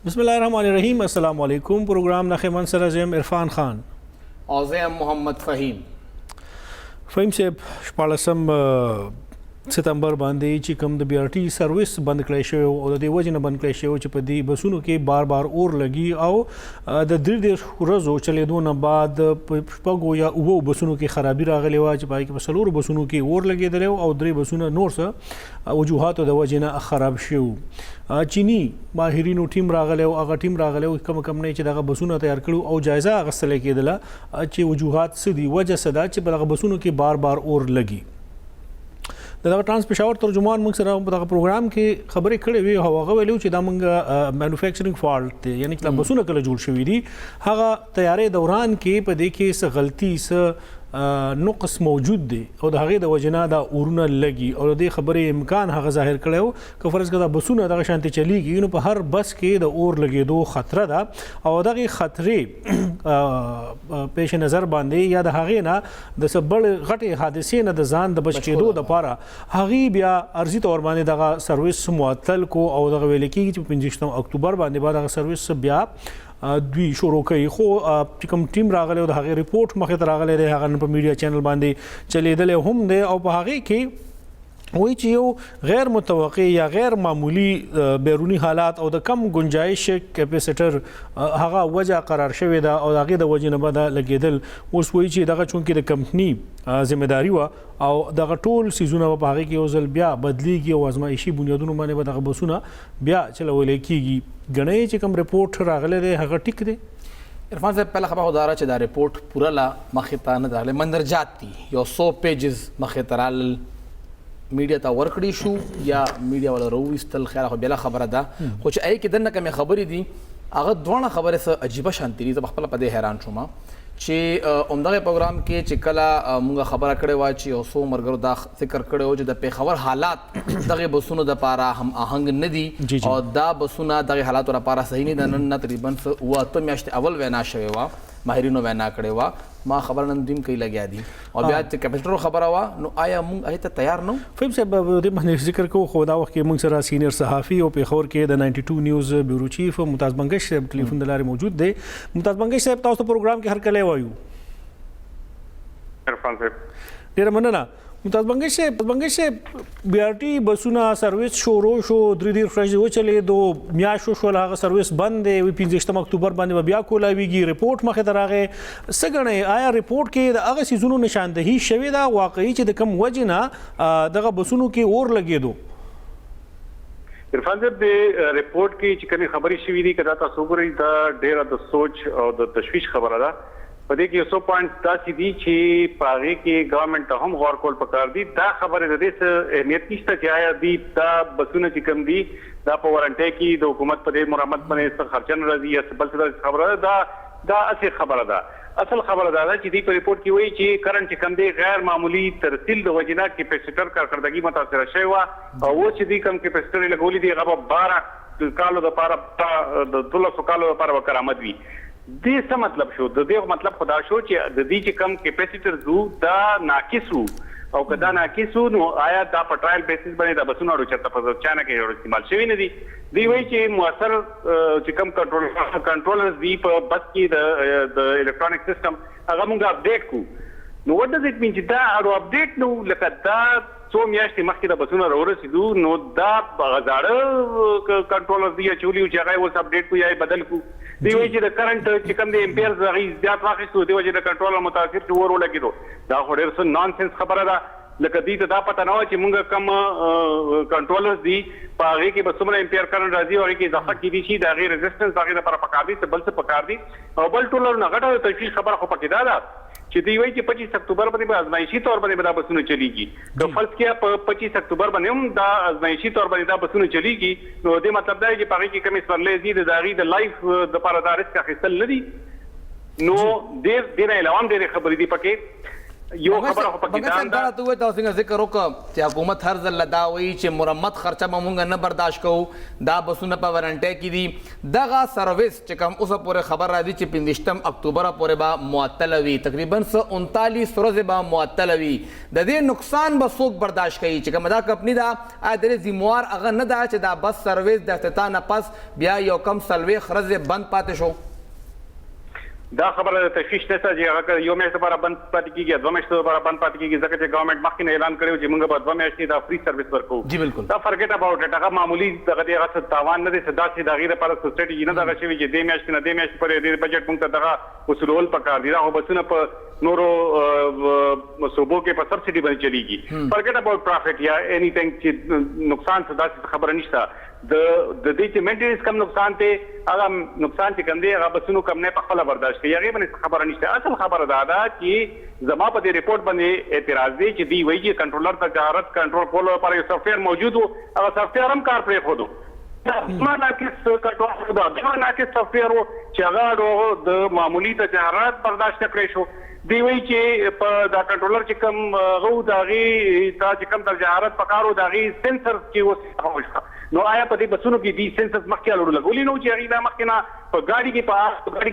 बिस्मिल्लाहिर्रहमानिर्रहीम। अस्सलाम वालेकुम। प्रोग्राम नखेमन सरजम इरफान खान और ज़ैम मोहम्मद फ़हीम से 14 सितंबर باندې چې کوم د BRT سرویس بند کړی شوی او د دې وجې نه بند کړی شوی چې په دې بسونو کې بار بار اور لګي او د 3 ورځو چلیدو نه بعد شپږو یا اوو بسونو کې خرابي راغلی و چې پای کې په څلورو بسونو کې اور لګېدلی او 3 بسونه نور څه وجوهاتو د وجې نه خراب شوي. چینی ماهرینو ټیم راغلی او هغه ټیم راغلی او کم نه چې دغه بسونه تیار کړو او جایزه اخیستل کېدله چې وجوهات څه دي، وجه څه ده چې په دغه بسونو کې بار بار اور لګي. دغه ټرانس پېښور ترجمان موږ سره په دغه پروګرام کې خبرې کړې وي او هغه ویلو چې دا موږ مینوفیکچرینګ فالټ دی، یعنی چې بسونه کله جوړ شوي دي هغه تیارې دوران کې په دې کې څه غلطي څه نقص موجود دی او د هغې د وجې نه دا اورونه لګي او د دې خبرې امکان هغه ظاهر کړی و که فرض کړه دا بسونه دغه شانتې چلیږي نو په هر بس کې د اور لګېدو خطره ده او دغې خطرې پیش نظر باندې یا د هغې نه د څه بړ غټې حادثې نه د ځان د بچ کېدو دپاره هغې بیا عرضي طور باندې دغه سروس معطل کو او دغه ویل کېږي چې په 15 اکتوبر باندې به دغه سروس بیا دوی شروع کوي. خو چې کوم ټیم راغلی او د هغې رپورټ مخې ته راغلی دی هغه په میډیا چینل باندې چلیدلی هم دی او په هغې کې وایي چې یو غیر متوقع یا غیر معمولی بیرونی حالات او د کم گنجایش کیپیسیټر هغه وجه قرار شوې ده او د هغې د وجې نه به دا لګېدل. اوس وایي چې دغه چونکې د کمپني ذمهداري وه او دغه ټول څیزونه به په هغې کې یو ځل بیا بدلیږي او ازمایشي بنیادونو باندې به دغه بسونه بیا چلولی کېږي. ګڼئ چې کوم رپورټ راغلی دی هغه ټیک دی؟ عرفان صاحب پهله خبره خو دا چې دا رپورټ پوره لا مخې ته نه دی راغلی، مندرجات دي یو 100 پیجز مخې ته رالل، میډیا ته ورکړي شو یا میډیا والا راوویستل، خیر خو بېله خبره ده. خو چې هغې کې دننه کومې خبرې دي هغه دواړه خبرې څه عجیبه شانتي دي. زه پخپله په دې حیران شوم چې همدغه پروګرام کې چې کله مونږ خبره کړې وه چې یو څو ملګرو دا ذکر کړی و چې د پېښور حالات دغې بسونو دپاره هم آهنګ نه دي او دا بسونه دغې حالاتو لپاره صحیح نه ده. نن نه تقریبا 8 میاشتې اول وینا شوې وه، ماهرینو وینا کړې وه، ما خبره نن دویم کوي لګیا دي او بیا چې کیپیټلو خبره وه نو آیا موږ هغې ته تیار نه وو؟ فهم صاحب دې باندې ذکر کوو خو دا وخت کې موږ سره سینیر صحافي او پېښور کې د 92 نیوز بیورو چیف ممتاز بنګش صاحب ټلیفون د لارې موجود دی. ممتاز بنګش صاحب تاسو ته پروګرام کې هر کله وایو. عرفان صاحب ډېره مننه. ممتاز بنګش صاحب BRT بسونه سرویس شروع شو 3 ورځې وچلېدو، میاشتو شول هغه سرویس بند دی، 15 اکتوبر باندې به بیا کولاویږي، رپورټ مخې ته راغی. څه ګڼئ آیا رپورټ کې د هغه څیزونو نشاندهي شوې ده واقعي چې د کوم وجې نه دغه بسونو کې اور لګېدو؟ عرفان صاحب د رپورټ کې چې کومې خبرې شوي دي که دا تاسو وګورئ دا ډېره د سوچ او د تشویش خبره ده. په دې کې یو څو پوینټس داسې دي چې په هغې کې ګورنمنټ ته هم غور کول پکار دي. دا خبرې د دې څه اهمیت نشته چې آیا دوی دا بسونه چې کوم دي دا په وارنټۍ کې د حکومت په دې مرمت باندې څه خرچه نه راځي یا څه بل څه خبره ده. دا اصل خبره ده. اصل خبره دا ده چې دوی په رپورټ کې وایي چې کرنټ چې کوم دی غیر معمولی ترسیل د وجې نه کیپیسیټر کارکردګي متاثره شوې وه او اوس چې دوی کوم کیپیسیټر یې لګولي دي هغه به 12 کالو دپاره د 1200 کالو دپاره به کرامت وي. دې څه مطلب شو؟ د دې مطلب خدا شو چې د دې چې کم کیپیسیټر زو دا ناقص وو او که دا ناقص وو نو آیا دا په ټرایل بیسس باندې دا بسونه اړو چېرته په چانه کې استعمال شوي نه دي. دوی وایي چې مؤثر چې کم کنټرولرز دي په بس کې د الکترونیک سیسټم هغه موږ اپډیټ کړو. نو وټ ډز اټ مین چې دا اړو اپډیټ نو لکه دا څو میاشتې مخکې د بسونه راورسېدو نو دا هغه زاړه کنټرولرز دي اچولي چې هغه یې اوس اپډیټ کړو یا یې بدل کړو. دوی وایي چې د کرنټ چې کوم د امپیرز هغې زیات واخیستو دې وجې د کنټرولر متاثر چې اور ولګېدو. دا خو ډېر څه نانسنس خبره ده. لکه دوی ته دا پته نه وه چې موږ کوم کنټرولرز دي په هغې کې به څومره امپیر کرنټ راځي او هغې کې اضافه کېدی شي د هغې رزسټنس د هغې دپاره پکار دي څه بل څه پکار دي. او بل ټولو نه غټه تشویش خبره خو پکې دا ده چې دوی وایي چې 25 اکتوبر باندې به ازمایشي طور باندې به دا بسونه چلیږي. که فرض کړه په 25 اکتوبر باندې هم دا ازمایشي طور باندې دا بسونه چلیږي نو دې مطلب دا دی چې په هغې کې کومې سورلۍ دي د هغې د لایف دپاره دا رسک اخیستل نه دي. نو ډېر علاوه هم ډېرې خبرې دي پکې یو خبره خو پکې دا دا ته وای تاسو څنګه ذکر وکړه چې حکومت هر ځل دا وایي چې مرمت خرچه به مونږ نه برداشت کوو دا بسونه په وارنټي کې دي دغه سروس چې کوم اوسه پورې خبر راځي چې 15 اکتوبر پورې به معطل وي تقریبا 39 ورځې به معطل وي د دې نقصان به څوک برداشت کوي چې کوم دا کمپنی دا د ذمہوار هغه نه دا چې دا بس سروس د افتتاح نه پس بیا یو کم سلوي خرزه بند پاتې شو دا خبره د تشویش نه چې هغه یو میاشت لپاره بند پاتې کیږي 2 میاشتې لپاره بند پاتې کیږي ځکه چې ګورنمنت مخکې اعلان کړی چې موږ به 2 میاشتې دا فری سروس ورکو جی بالکل دا فرګټ اباوټ اټ هغه معمولی دغه هغه تاوان نه دي صدا چې د غیر لپاره سټریټي نه دغه شوی چې 2 میاشتې نه 2 میاشتې پرې د بجټ موږ ته دغه وصولول پکار دي دا بسونه په نورو صوبو کې په سبسيډي باندې چلیږي فرګټ اباوټ پروفټ یا اني ثینګ چې نقصان صدا خبره نشته د دې چې مینټیننس کم نقصان ته هغه نقصان چې کم دی هغه بسونو کم نه په خپل برداشت کوي هغه باندې خبره نشته اصل خبره دا چې زما په دې ریپورت باندې اعتراض دی چې دی وایي چې کنټرولر ته تجارت کنټرول کولو لپاره یو سافټویر موجود وو هغه سافټویر هم کار پرې خودو ما ناقص کنټرول دا دا ناقص سافټویر وو چې هغه د معمولی تجارت برداشت کړی شو دی وایي چې په دا کنټرولر چې کم غو داغي تا چې کم تجارت پکارو داغي سنسر کې وسه نو آیا په دې بسونو کې دي سنسرز مخکې لوړ لګولي نو چې هغه دا مخکې نه په ګاډي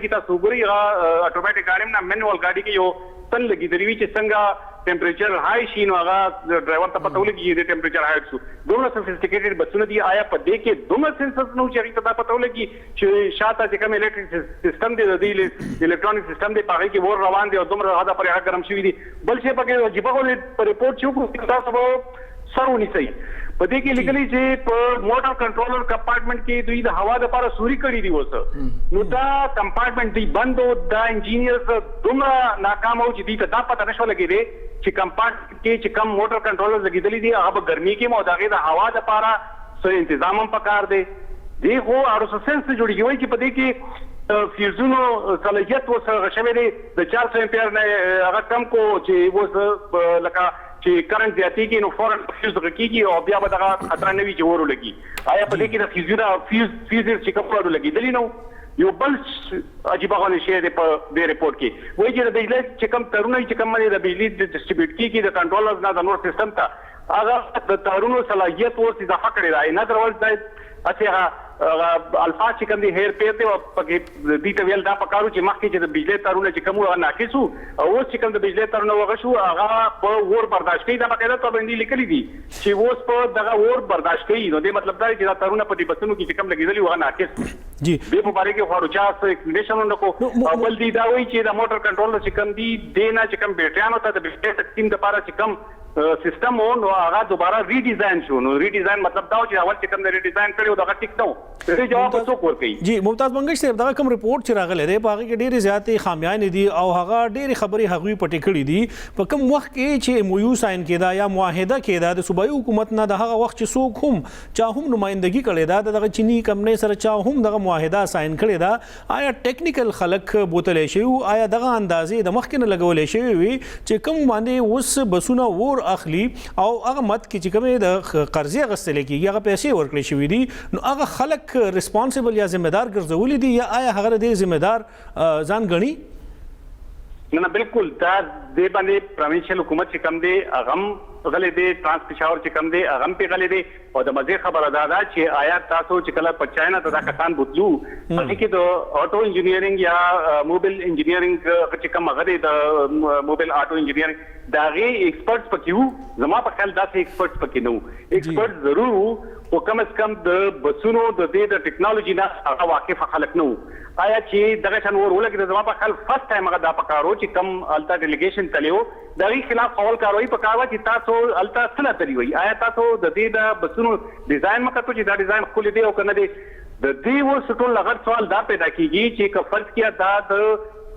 کې تاسو ګوري هغه اتوماتیک ګاډي نه مینوال ګاډي کې یو تن لګي دروي چې څنګه ټمپریچر هاي شي نو هغه ډرایور ته پته ولګي چې ټمپریچر هاي شو دومره سوفیسټیکیټډ بسونه دي آیا په دې کې دومره سنسرز نو چې هغه ته پته ولګي چې شاته چې کوم الیکټریک سیستم دی د الکترونیک سیستم دی پاره کې ور روان دي او دومره هغه پرې هغه ګرم شوی دي بل څه پکې واجبہ ولې ریپورت چې تاسو سرونی صحیح په دې کې لیکلي چې په موټر کنټرولر کمپارټمنټ کې دوی د هوا لپاره سوري کړی دی وسه نو دا کمپارټمنټ دی بندو دا انجینیرز دومره ناکام او چې دوی ته دا پته نشو لګیدي چې کمپارټمنټ کې چې کم موټر کنټرولر لګیدلی دي هغه ګرمي کې مو دغه د هوا لپاره څه تنظیم هم پکار دی دی خو اړو سنس جوړیږي وایي چې په دې کې فیوزونو صلاحیت وسه شوی دی د 400 امپیر نه هغه کم کو چې وسه لکه چې کرنٹ زیاتی کې نو فورن فیوز رکیږي او بیا به دغه خطر نه وي چې ورو لګي آیا په دې کې د فیوز چې کوم ورو لګي دلی نو یو بل عجیب غوښنه شی دی په دې ریپورت کې وایي چې د بجلی چې کوم ترونه چې کوم د بجلی ډسټریبیوټ کیږي د کنټرولرز نه د نور سیستم ته هغه د تارونو صلاحیت ورته اضافه کړی دی نه درول دی اته الفاظ چې کوم دي هیر پیر دی او پکې دې ته ویل دا پکارو چې مخکې چې د بجلی تارونه چې کوم هغه ناقصو او اوس چې کوم د بجلی تارونه وغه شو هغه په ور برداشت کوي دا باقاعده تو باندې لیکلي دي چې اوس په دغه ور برداشت کوي نو دې مطلب دا چې دا تارونه په دې بسونو کې چې کوم لګیدلی هغه ناقص جی به په باره کې خاروچا ایکسپلیشن نکو اول دی دا وایي چې د موټر کنټرولر چې کوم دي دینا چې کوم بیټریانو ته د بجلی تقسیم لپاره چې کوم سیستم نو هغه دوباره ریډیزاین شو نو ریډیزاین مطلب دا چې اول چې کوم ریډیزاین کړو دا ټیک نو دې جواب څوک ورکړي جی ممتاز منګش صاحب دا کوم ریپورت چې راغلی دی په هغه کې ډېرې زیاتې خامیان دي او هغه ډېرې خبرې هغوی پټې کړې دي په کوم وخت کې چې MOU ساين کېدا یا معاهده کېدا د صوبایي حکومت نه د هغه وخت چې څوک هم چا هم نمائندګي کړې ده دغه چینی کمپنۍ سره چا هم دغه معاهده ساين کړې ده آیا ټیکنیکل خلک بوتلې شوي آیا دغه اندازې د مخکې نه لګولې شوي وي چې کوم باندې اوس بسونه ور اخلي او هغه مت کې چې کومه د قرضې غستل کېږي هغه پیسې ورکړې شوې دي نو هغه خلک ریسپانسیبل یا ذمہ دار ګرځولي دي یا آیا هغه د ذمہ دار ځان غني نه بالکل دا د باندې پروینشل حکومت چې کم دی هغه غلې دی ترانس پېښور چې کم دی هغه په غلې دی او د مزه خبره ده چې آیا تاسو چې کله په چاینا ته دا کسان بوتلو چې کې د اټو انجینیرینګ یا موبایل انجینیرینګ چې کوم هغه د موبایل اټو انجینیرینګ دا غي ایکسپرټس پکې زما په خیال دا سه ایکسپرټس پکې نو ایکسپرټ ضرور او کم از کم د بسونو د دې د ټیکنالوژي نه هغه واقف خلک نو آیا چې دغه شان ورولګي د زما په خیال فرست ټایم هغه دا پکارو چې کم التا ډیلیګیشن تلیو دغه خلاف قول کاروي پکاوه چې تاسو التا سره تلی وي آیا تاسو د دې د بسونو ډیزاین مکه ته چې دا ډیزاین خپل دی او کنه دی د دې وسټول لغړ سوال دا پیدا کیږي چې که فرض کیا دا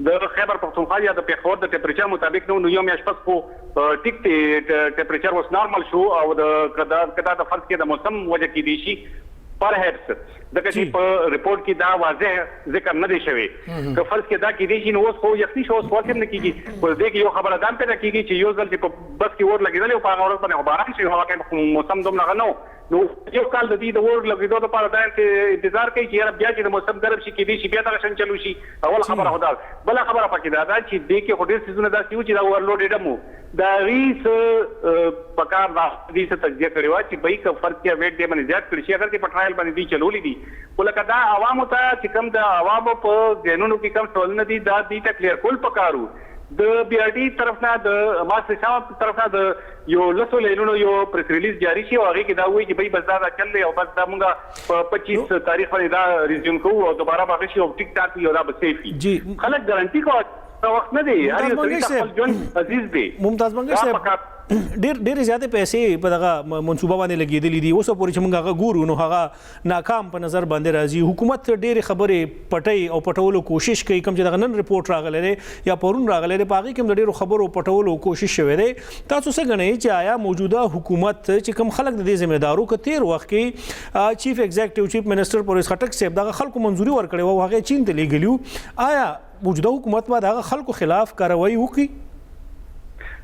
د خیبر پختونخوا یا د پیښور د ټمپریچر مطابق نو یو میاشت پس کو ټیک ټمپریچر وس نارمل شو او د کدا د فرض کې د موسم وجه کې دي شي پر هیډز دغه چې په ریپورت کې دا واضح ذکر نه دی شوی که فرض کې دا کې دي چې نو اوس خو یخني شو اوس ورته نه کیږي په دې کې یو خبره دام پیدا کیږي چې یو ځل چې په بس کې ور لګیدل او په هغه ورځ باندې باران شي هوا کې موسم دوم نه نو نو یو کال د دې د ور لګیدو لپاره دا انتظار کوي چې بیا چې د موسم ګرم شي کې دي چې بیا دا شن چلو شي اول خبره هدا بل خبره پکې دا چې دې کې هډر سيزونه دا چې دا ورلوډ ډمو دا ریس پکار دا دې څه تجزیه کړی و چې بای کا فرق یا ویټ دې باندې زیات کړی شي اگر چې پټرایل باندې دي چلولې دي ولکه دا عوامو ته چې کم د عوامو په ګینونو کې کم ټول نه دي دا دې ته کلیر کول پکارو د بی آر ډي طرف نه د ماسټر شاپ طرف نه د یو لسو لیلونو یو پریس ریلیز جاری شي او هغه کې دا وایي چې بای بس دا چل او بس دا مونږه په 25 تاریخ باندې دا ریزیوم کوو او دوباره باغ شي او ټیک ټاک یو دا به سیفي خلک ګارانټي کو وخت نه دی هر یو طریقه خپل ژوند عزیز دی ممتاز منګر صاحب ډېر زیاتې پیسې په دغه منصوبه باندې لګېدلې دي اوس پورې چې موږ هغه ګورو نو هغه ناکام په نظر باندې راځي حکومت ډېرې خبرې پټي او پټولو کوشش کوي کوم چې دغه نن رپورټ راغلی دی یا پرون راغلی دی په هغې کې هم د ډېرو خبرو پټولو کوشش شوی دی تاسو څه ګڼئ چې آیا موجوده حکومت چې کوم خلک د دې ذمهدارو که تېر وخت کې چیف ایگزیکټیو چیف منسټر پرویز خټک صاحب دغه خلکو منظوري ورکړې وه او هغې چین ته لیږلي آیا موجوده حکومت به د هغه خلکو خلاف کاروایي وکړي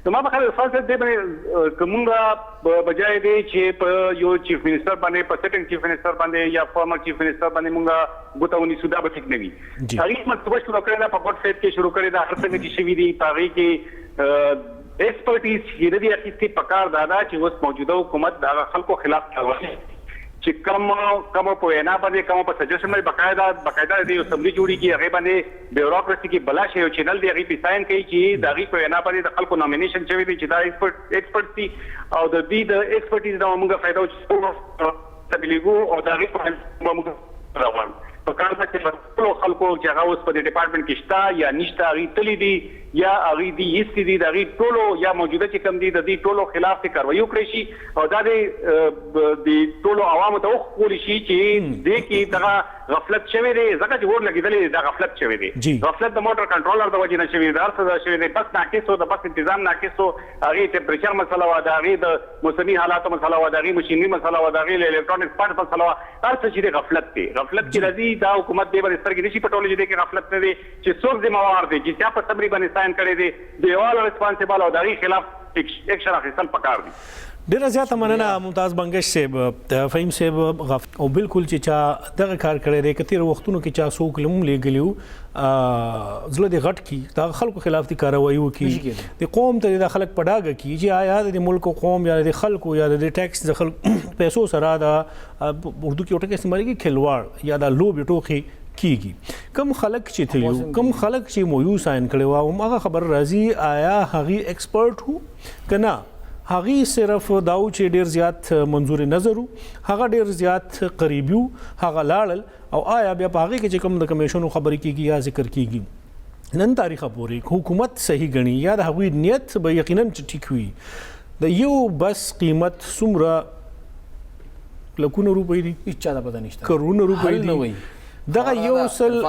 نو ما به خبره فاصله دې باندې کومه بجای دی چې په یو چیف منسٹر باندې په سیټینګ چیف منسٹر باندې یا فارمر چیف منسٹر باندې مونږه ګوتاونی سودا به ټیک نه وي هغه مطلب شروع کړی دا په ګډ فیټ کې شروع کړی دا هر څه چې شوی دی پاره کې ایکسپرټیز چې د دې اخیستي پکار دادا چې اوس موجوده حکومت د خلکو خلاف کاروي چې کوم په وینا باندې کوم په سجیشن باندې باقاعده د اسمبلی جوړی کی هغه باندې بیوروکراسي کې بلا شی او چینل دی هغه پیساین کوي چې د هغه په وینا باندې د خلکو نومینیشن شوی دی چې دا ایکسپرټ دي او د دې د ایکسپرټیز دا موږ فائدہ او تبلیغو او د هغه په موږ روان په کار کې ټول خلکو چې هغه اوس په ډپارټمنټ کې شته یا نشته هغه تللی دي یا هغه دي هیڅ دي د هغه ټولو یا موجوده چې کم دي د دې ټولو خلاف کاروایی وکړي شي او دا د ټولو عوامو ته وخت شي چې د کې دغه غفلت شوی دی ځکه چې ور لګیدلې د غفلت شوی دی غفلت د موټر کنټرولر د وجې نه شوی دی ارڅ د شوی دی بس ناقصو د بس تنظیم ناقصو هغه ټمپریچر مسله و دا هغه د موسمي حالاتو مسله و دا هغه ماشيني مسله و دا هغه الکترونیک پارټ مسله و ارڅ چې د غفلت دی غفلت کې راځي دا حکومت دې باندې سترګې نشي پټولې چې کې غفلت نه دی چې څوک ذمہوار دی چې چا په صبري باندې ساين کړی دی دیوال ریسپانسیبل او دغه خلاف ایکشن اخیستل پکار دي ډیره زیاته مننه ممتاز بنگش صاحب فهیم صاحب او بالکل چې چا دغه کار کړی دی کتیر وختونو کې چا څوک لم لګلیو زړه د غټ کی دا خلکو خلاف دي کاروایی وکي د قوم ته د خلک پډاګه کی چې آیا د ملک قوم یا د خلکو یا د ټیکس د خلک پیسو سره دا اردو کې وټه استعمال کی کھلواړ یا د لوب ټوخي کیږي کم خلک چې تلو کم خلک چې مو ساين کړي و هغه خبر راځي آیا هغه ایکسپرټ هو کنه هغه صرف داو چې ډیر زیات منظور نظر هغه ډیر زیات قریبیو هغه لاړل او آیا بیا په هغه کې چې کوم د کمیشن خبرې کیږي یا ذکر کیږي نن تاریخ پورې حکومت صحیح غني یا د هغوی نیت به یقینا ټیک وي د یو بس قیمت څومره لکونه روپۍ دي اچا د پته نشته کرونه روپۍ دي دغه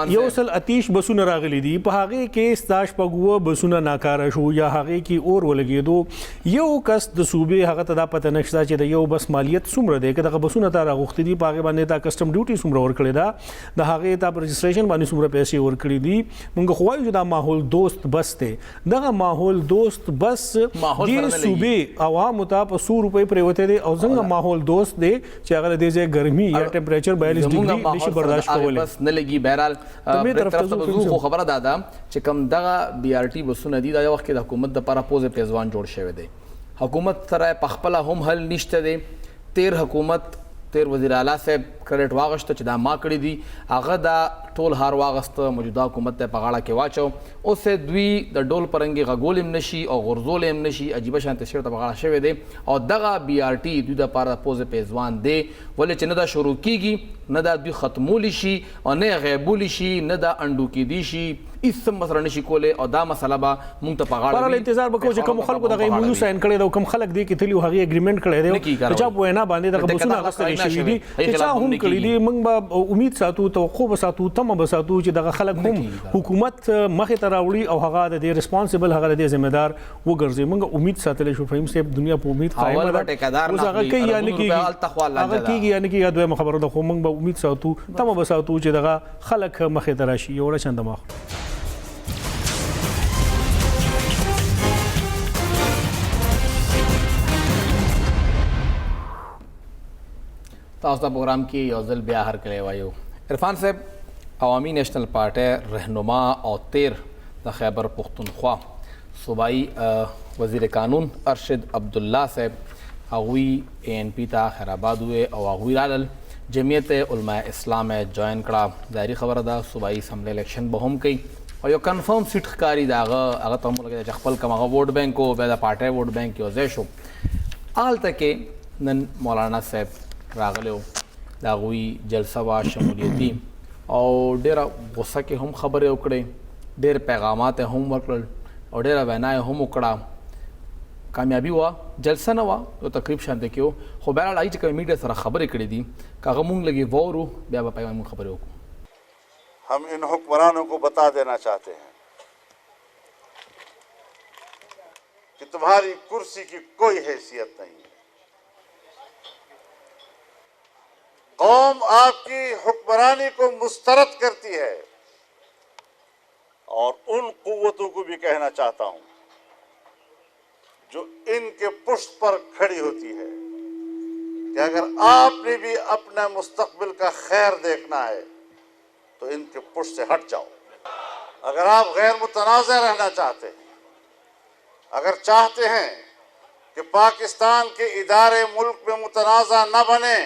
یو سل اتیش بسونه راغلي دي په هغه کې ستاش پګو بسونه ناکاره شو یا هغه کې اور ولګېدو یو کس د صوبې هغه ته دا پته نشته چې د یو بس مالیت څومره دی که دغه بسونه ته راغوښتي دي په هغې باندې تا کسټم ډیوټي څومره ورکړې ده د هغې تا په رجسټریشن باندې څومره پیسې ورکړي دي موږ خو وایو چې دا ماحول دوست بس دی دغه ماحول دوست بس دې صوبې عوامو ته په 100 روپۍ پرېوتی دی او څنګه ماحول دوست دی چې هغه د دې ځای ګرمي یا ټمپریچر 42 ډګري نشي برداشت کولی بس نه لګي بهرحال خو خبره ده چې کوم دغه بي آر ټي بسونه دي دا یو وخت د حکومت د لپاره پوزه پیزوان جوړ شوی دی حکومت سره په خپل هم حل نشته دی تیر حکومت تیر وزیر اعلی صاحب کریډټ واغشته چې دا ما کړی دي هغه دا ټول هار واغسته موجوده حکومت ته په غاړه کې واچو اوس دوی د ډول پرنګي غول هم نشي او غرزول هم نشي عجیب شانته شی ته په غاړه شوی دی او دغه بي آر ټي دوی د لپاره پوزه پیزوان دی ولې چې نه دا شروع کیږي نه دا دوی ختمول شي او نه غیبول شي نه دا انډو کې دي شي هیڅ مسله نشي کولی او دا مسله به مونږ ته په غاړه پر انتظار وکړو چې کوم خلکو دغه ایمو ساين کړي دا کوم خلک دي کې تلي هغه اګریمنٹ کړي دی چې چا وینا باندې دغه بسونه غوښتل شي دي چې چا هم کړي دي موږ به امید ساتو توقع ساتو تم به ساتو چې دغه خلک هم حکومت مخې ته راوړي او هغه د دې ریسپانسیبل هغه د ذمہدار وګرځي موږ امید ساتل شو فهیم صاحب دنیا په امید قائم ده اوس هغه کوي یعنی کې یا دوه خبره ده خو موږ به امید ساتو تم به ساتو چې دغه خلک مخې ته راشي یو چند مخ ताज़ा प्रोग्राम की योजल ब्याह हर कले वायु इरफान साहब अवामी नेशनल पार्टी रहनुमा और तेर द खैबर पुख्तनख्वा सूबाई वज़ीर कानून अरशद अब्दुल्ला साहब अगुई ANP ता खैराबाद हुए और अगुई लाल जमीयत उलमा इस्लाम जॉइन कड़ा जारी खबर दा सूबाई असम्बली इलेक्शन बहम कई और यो कन्फर्म सीट कारी दागा अगर तम लगे जखपल कमा वोट बैंक को बेदा पार्टी वोट बैंक यो जैशो आल तक नन मौलाना साहब रागलो दागुई जलसा व शमूलियती और डेरा गुस्सा के हम खबरें उकड़े डेर पैगामात हम वर्कल और डेरा वैनाए हम उकड़ा कामयाबी हुआ जलसा न हुआ तो तकरीब शांति क्यों हो बैरा लाई चक्कर मीडिया सारा खबरें कड़ी दी कागमूंग लगी वो रू ब्याह पाई मुंग खबरें को हम इन हुक्मरानों को बता देना चाहते हैं कि तुम्हारी कुर्सी की कोई हैसियत नहीं है। कौम आपकी हुक्मरानी को मुस्तरद करती है और उन कुव्वतों को भी कहना चाहता हूं जो इनके पुष्ट पर खड़ी होती है कि अगर आपने भी अपना मुस्तकबिल का खैर देखना है तो इनके पुष्ट से हट जाओ। अगर आप गैर मुतनाज़ा रहना चाहते हैं, अगर चाहते हैं कि पाकिस्तान के इदारे मुल्क में मुतनाज़ा न बने,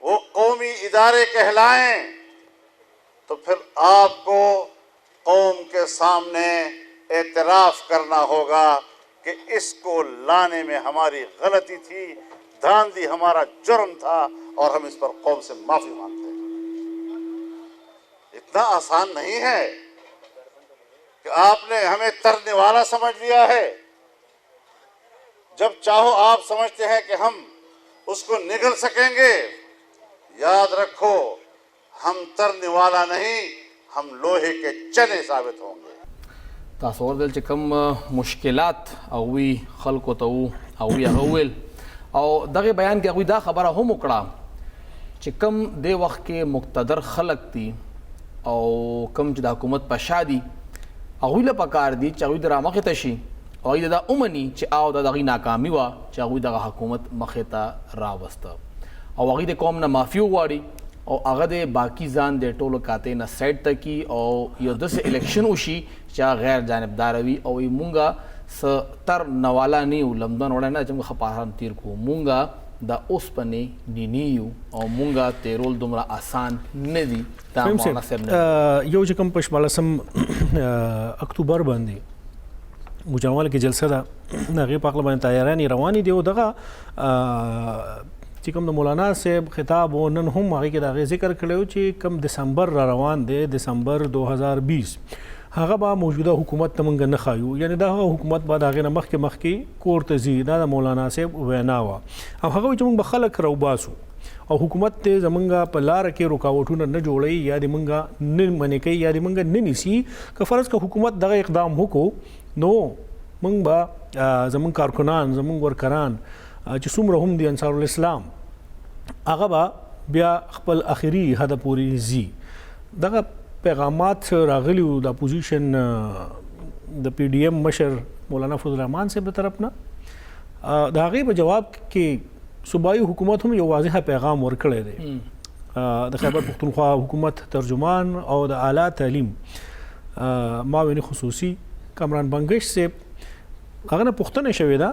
वो कौमी इदारे कहलाएं, तो फिर आपको कौम के सामने एतराफ़ करना होगा कि इसको लाने में हमारी गलती थी, धांधली हमारा जुर्म था और हम इस पर कौम से माफ़ी मांगते हैं। इतना आसान नहीं है कि आपने हमें तरने वाला समझ लिया है। जब चाहो आप समझते हैं कि हम उसको निगल सकेंगे, याद रखो हम तरने वाला नहीं, हम लोहे के चने साबित होंगे। तासौर दिल चिकम मुश्किलात अवी खल को तो अवी अगवेल और दगे बयान के अवी दा खबर हो मुकड़ा चिकम दे वक्त के मुक्तदर खलक थी और कम जदा हुकूमत पशादी अवीला पकार दी चावी दरा मखतशी और इदा उमनी च आओ दगी नाकामी वा चावी दगा हुकूमत मखता रावस्ता और अगी दे कौम न माफी वाड़ी और अगदे बाकी जान दे टोल काते न साइड तक की और यो दस इलेक्शन उशी चा गैर जानबदारवी और ये मूंगा स तर नवाला नहीं लमदन वड़ा ना जम खपाहन तीर को मूंगा दा उस पने निनियु और मूंगा तेरोल दुमरा आसान नदी तामाना से यो जकम पशमालसम अक्टूबर बंदी मुजमवाल के जलसा दा नगे पाकला बन तैयारी रवानी दियो दगा चिकम द मौलाना साहब खिताब वो नन हम आगे के दागे जिक्र करें कि कम दिसंबर रवान दे दिसंबर 2020 हाँ बा मौजूदा हुकूमत तमंग न खायू यानी दा हुकूमत बाद आगे न मख की कोर्ट जी दा मौलाना साहब वैनावा अब हाँ चमंग बखलक रउबासू और हुकूमत ते जमंगा पलार के रुकावटों न जोड़ई या दिमंगा न मने कई या दिमंगा न निसी का फ़र्ज़ का हुकूमत दगा इकदाम हो को नो मंग बा जमंग कारकुनान जमंग वर्करान जिसुम रहम दी अंसारुल इस्लाम आगबा बिया खपल आखिरी हद पूरी जी दगा पैगामात रागली द अपोजिशन द PDM मशर मौलाना फजल रहमान से तरफ ना दागे ब जवाब के सूबाई हुकूमत हम यो वाज़ह पैगाम वर्कड़े दे द खैबर पख्तूनख्वा हुकूमत तर्जुमान और द आला तालीम माविन खुसूसी कामरान बंगश से अगर पुख्तन शवेदा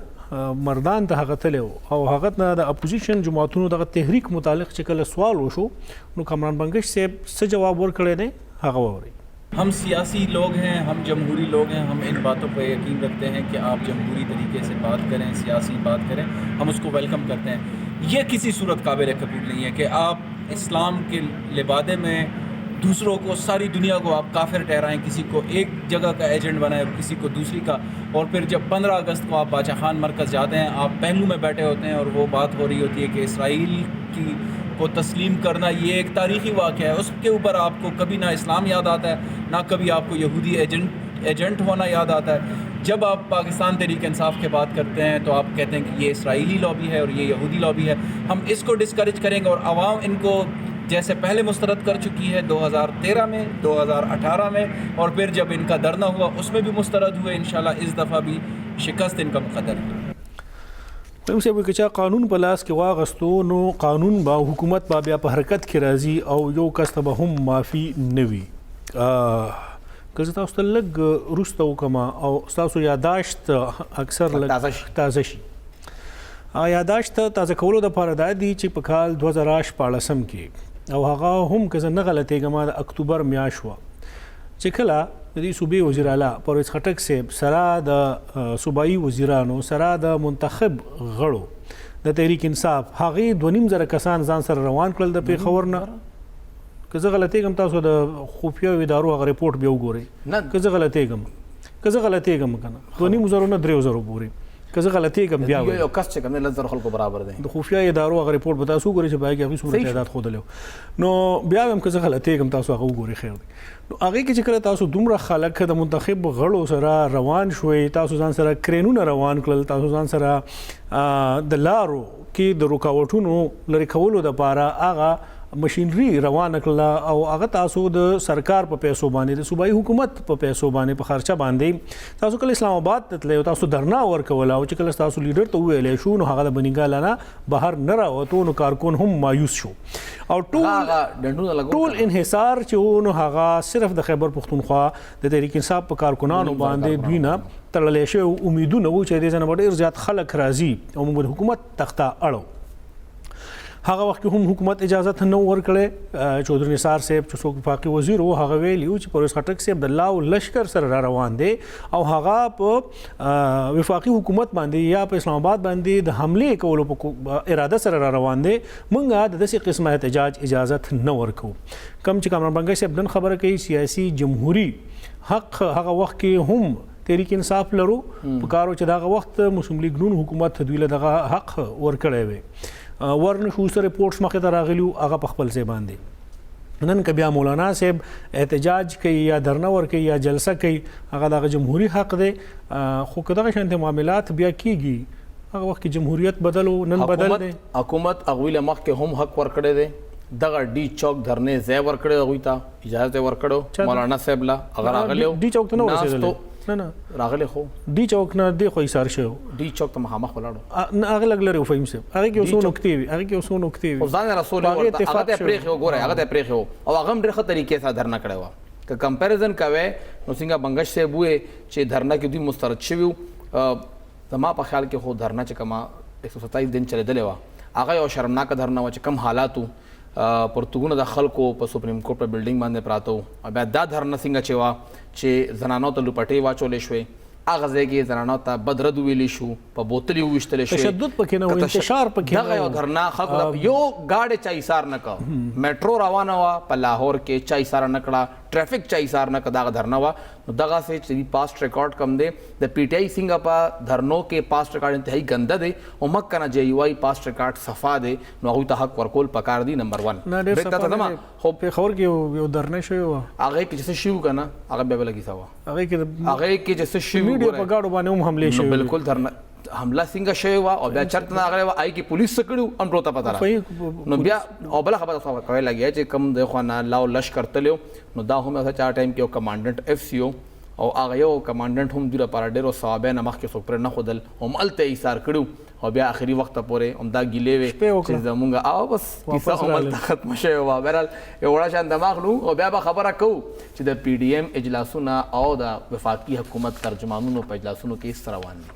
मर्दान ता हगतले और हगत ना द अपोजिशन जमातों द तहरीक मुतालिक चकल सवाल वशो नु कामरान बंगश से जवाब वर्कड़े दे हगवारी हम सियासी लोग हैं, हम जमहूरी लोग हैं, हम इन बातों पर यकीन रखते हैं कि आप जमहूरी तरीके से बात करें, सियासी बात करें, हम उसको वेलकम करते हैं। ये किसी सूरत काबिल कबूल नहीं है कि आप इस्लाम के लिबादे में दूसरों को, सारी दुनिया को आप काफिर ठहराएं, किसी को एक जगह का एजेंट बनाएं, किसी को दूसरी का। और फिर जब 15 अगस्त को आप बादशाह खान मरकज़ जाते हैं, आप पहलू में बैठे होते हैं और वो बात हो रही होती है कि इसराइल की को तस्लीम करना ये एक तारीख़ी वाक़या है, उसके ऊपर आपको कभी ना इस्लाम याद आता है, ना कभी आपको यहूदी एजेंट होना याद आता है। जब आप पाकिस्तान तहरीक इंसाफ के बात करते हैं तो आप कहते हैं कि ये इसराइली लॉबी है और ये यहूदी लॉबी है। हम इसको डिस्करेज करेंगे और आवाम इनको जैसे पहले मुस्तरद कर चुकी है 2013 में, 2018 में, और फिर जब इनका धरना हुआ उसमें भी मुस्तरद हुए। इंशाल्लाह इस दफ़ा भी शिकस्त इनका मुक़द्दर है। فهم صاحب که چا قانون په لاس کې واغستو نو قانون با حکومت با بیا په حرکت کې راځي او یو کس ته به هم معافي نه وي. که زه تاسو ته لږ وروسته وکړم او ستاسو یاداشت اکثر لږ تازه شي. یاداشت تازه کولو دپاره دا دي چې په کال 2014 کې او هغه هم که زه نه غلطېږم د اکتوبر میاشت وه چې کله د دې صوبې وزیر اعلی پرویز خټک صاحب سره د صوبایي وزیرانو سره د منتخب غړو د تحریک انصاف هغې 2.5 کسان ځان سره روان کړل د پېښور نه. که زه غلطېږم تاسو د خفیه ادارو هغه ریپورټ بیا وګورئ. که زه غلطېږم که نه 2.5 نه 3,000 پورې که زه غلطېږم بیا یو کس چې کوم نه 10,000 خلکو برابر دی د خفیه ادارو هغه ریپورټ به تاسو وګورئ چې پای کې هغوی څومره تعداد ښودلی نو بیا هم که زه غلطېږم تاسو هغه وګورئ خیر دی. نو هغې کې چې کله تاسو دومره خلک د منتخب غړو سره روان شوئ تاسو ځان سره کرینونه روان کړل تاسو ځان سره د لارو کې د رکاوټونو لرې کولو دپاره هغه مشینری روانه کړله او هغه تاسو د سرکار په پیسو باندې د صوبایي حکومت په پیسو باندې په خرچه باندې تاسو کله اسلام آباد ته تللی او تاسو درنا ورکوله او چې کله تاسو لیډر ته وویلی شو نو هغه د بنګال نه بهر نه راوتو نو کارکون هم مایوس شو او ټول انحصار چې و نو هغه صرف د خیبر پښتونخوا د تحریک انصاف په کارکنانو باندې دوی نه تړلی شوي امیدونه وو چې دې ځای نه به ډېر زیات خلک راځي او موږ د حکومت تخته اړو. هغه وخت کې هم حکومت اجازه نه ورکړې. چودھری نثار صاحب چې څوک وفاقي وزیر و هغه ویلي و چې پرویز خټک صاحب د الله او لشکر سره را روان دی او هغه په وفاقي حکومت باندې یا په اسلام آباد باندې د حملې کولو په اراده سره را روان دی. موږ د داسې قسمه احتجاج اجازه نه ورکو. کم چې کامران بنګي صاحب نن خبره کوي سیاسي جمهوری حق هغه وخت کې هم تحریک انصاف لرو په کارو چې دغه وخت مسلم لیگ نون حکومت دوی له دغه حق ورکړی وی ورنه شو سره ریپورټس مخې ته راغلي هغه په خپل ځای باندې. نن که بیا مولانا صاحب احتجاج کوي یا درنه ورکوي یا جلسه کوي هغه دغه جمهوري حق دی خو که دغه شانتې معاملات بیا کیږي هغه وخت کې جمهوریت بدلو نن بدل دی. حکومت هغوی له مخکې هم حق ورکړی دی دغه ډي چوک درنې ځای ورکړی هغوی ته اجازه ورکړو مولانا صاحب له هغه راغلی ډي چوک ته نه ورسېدلی نه راغلی خو ډي چوک نه دی خو ایثار شوی ډي چوک ته مخامخ ولاړو نه هغه لږ لرې و فهیم صاحب هغې کې یو څو نکتې وي خو ځان یې رسول هغه ته پرېښی و ګورئ هغه ته یې پرېښی و او هغه هم ډېر ښه طریقې سره درنه کړې وه. که کمپیریزن کوئ نو څنګه بنګش صاحب وویې چې درنه کې دوی مسترد شوي وو زما په خیال کې خو درنه چې کومه 127 دن چلېدلې وه هغه یو شرمناکه درنه وه چې کم حالات وو پرتګونه د خلکو په سپریم کورټ په بلډینګ باندې پراته وو او بیا دا درنه څنګه چې وه چې زنانو ته لوپټې واچولې شوې هغه ځای کې زنانو ته بدرد ویلی شو په بوتل یې وویشتلی شوې تشدد پکې نه و انتشار پکې دغه یو درنه خلکو یو ګاډی چا ایثار نه کړه میټرو روانه وه په لاهور کې چا ایثار نه کړه ټرافیک چا ایثار نه کړه دغه درنه وه نو دغسې چې پاسټ ریکارډ کم دی د پی ټی آی څنګه په درنو کې پاسټ ریکارډ انتهایي ګنده دی او مکه نه جی واي پاسټ ریکارډ صفا دی نو هغوی ته حق ورکول پکار دی نمبر 1 خو پېښور کې یو درنه شوی وه هغې کې چې څه شوي که نه هغه بیا بله کیسه وه هغې کې چې څه شوي میډیا په ګاډو باندې هم حملې شوي بالکل درنه حمله څنګه شوې وه او بیا چېرته نه راغلی وه هغې کې پولیس څه کړي وو هم ټول ته پته راغله نو بیا او بله خبره تاسو کوی لګیا چې کوم د خوا نه لا او لشکر تللی نو دا هم چا ټایم کې یو کمانډنټ اف سی او او هغه یو کمانډنټ هم دوی لپاره ډېرو ثوابه نه مخکې څوک پرې نه ښودل هم هلته ایثار کړي او بیا آخري وخته پورې همدا ګیلې وې چې زمونږ او بس کیسه هم هلته ختمه شوې وه بهرحال یو وړه شان دماغ لو او بیا به خبره کوو چې د پی ډي ایم اجلاسونه او د وفاقي حکومت ترجمانونو په اجلاسونو کې څه روان دي.